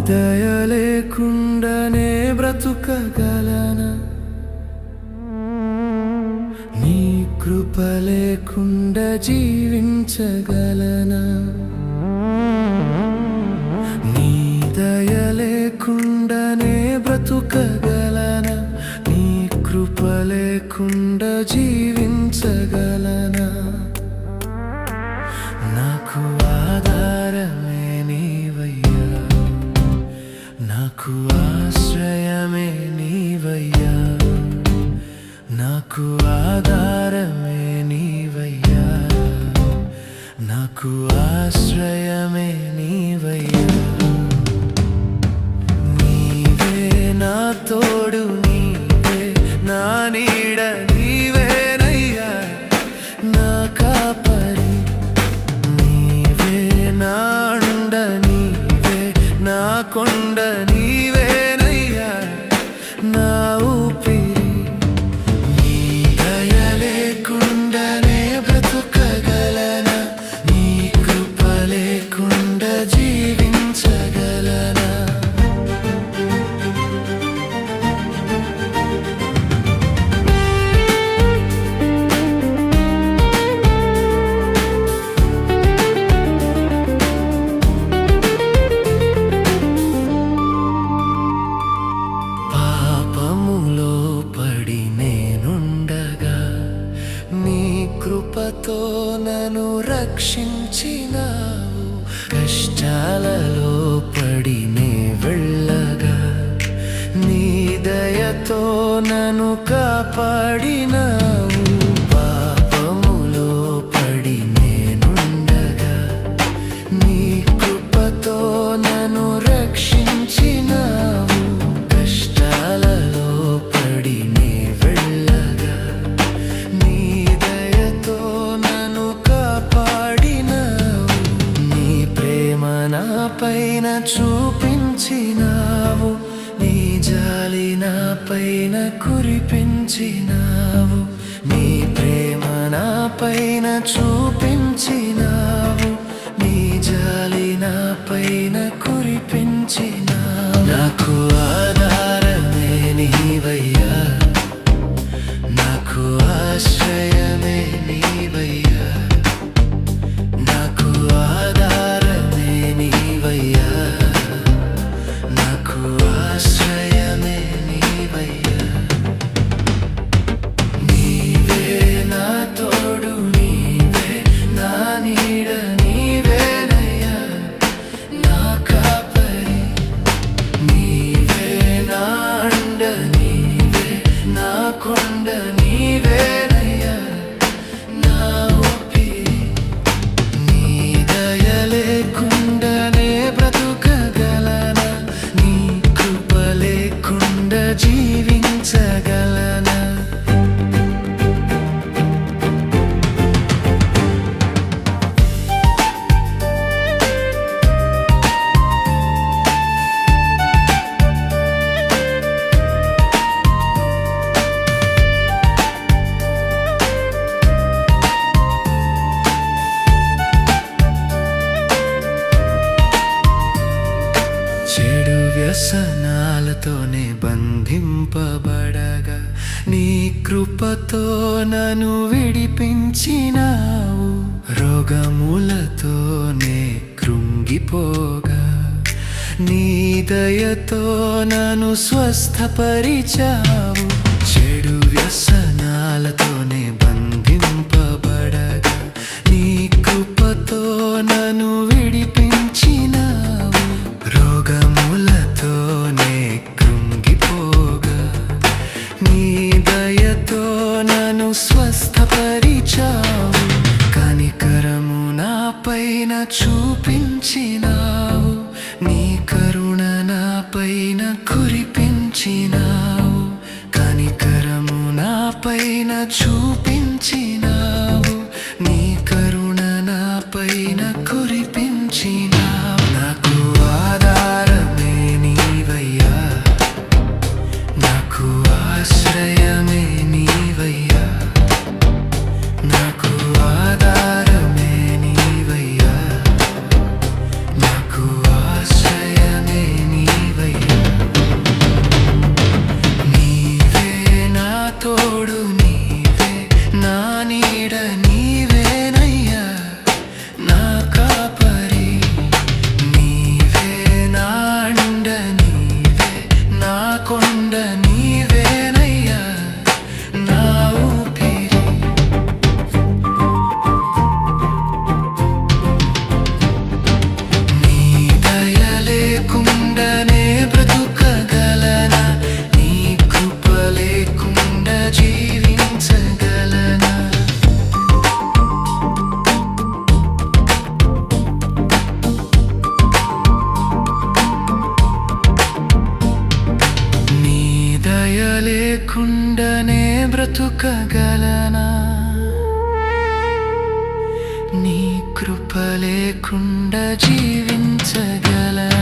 దయ లేకుండానే బ్రతుకగలనా? నీ కృప లేకుండా జీవించగలనా? నీ దయ లేకుండానే బ్రతుకగలనా? నీ కృప లేకుండా జీవించగలనా? నాకు ఆధారమే నీవయ్యా, నాకు ఆశ్రయమే నీవయ్యా, నాకు ఆధారమే నీవయ్యా, నాకు ఆశ్రయమే నీవయ్యా. నీవే నా తోడు, నీవే నా నీడ, నీవేనయ్యా నా కాపరి. నీవే నా అండ, నీవే నా కొండ, నీవేనయ్యా నా ఊపిరి. నీ దయ లేకుండానే బ్రతుకగలనా? నీ కృప లేకుండా జీవించగలనా? పాపములో పడి నేనుండగా నీ కృపతో నన్ను రక్షించినావు. కష్టాలలో పడి నే వెళ్ళగా నీ దయతో నన్ను కాపాడినావు. పాపములో పడి నేనుండగా నీ కృపతో నన్ను రక్షించినావు. కష్టాలలో పడి నే వెళ్ళగా నీ దయతో నన్ను కాపాడినావు. నీ ప్రేమ నా పైన చూపించినావు, నీ జాలి నా పైన కురిపించినావు. నీ ప్రేమ నా పైన చూపించినావు, నీ జాలి నా పైన కురిపించినావు. నాకు ఆధారమే నీవయ్యా, నాకు ఆశ్రయమే నీవయ్యా, నాకు ఆధారమే నీవయ్యా, నాకు ఆశ్రయమే నీవయ్యా. నీవే నా తోడు, నీవే నా నీడ, నీవేనయ్యా నా కాపరి. నీవే నా అండ, నీవే నా కొండ, నీవేనయ్యా నా ఊపిరి. నీ దయ లేకుండానే బ్రతుకగలనా? నీ కృప లేకుండా జీవించగలనా? చెడు వ్యసనాలతోనే బంధింపబడగా నీ కృపతో నన్ను విడిపించినావు. రోగములతోనే కృంగిపోగా నీ దయతో నన్ను స్వస్థపరిచావు. చెడు వ్యసనాలతోనే బంధింపబడగా నీ కృపతో నన్ను విడిపించినావు. రోగములతోనే కృంగిపోగా నీ దయతో నన్ను స్వస్థపరిచావు. కనికరము నా పైన చూపించినావు, నీ కరుణ నా పైన కురిపించినావు. కనికరము నా పైన చూపించినావు, నీ కరుణ నా పైన కురిపించినావు. బ్రతుకగలనా నీ కృప లేకుండా జీవించగలనా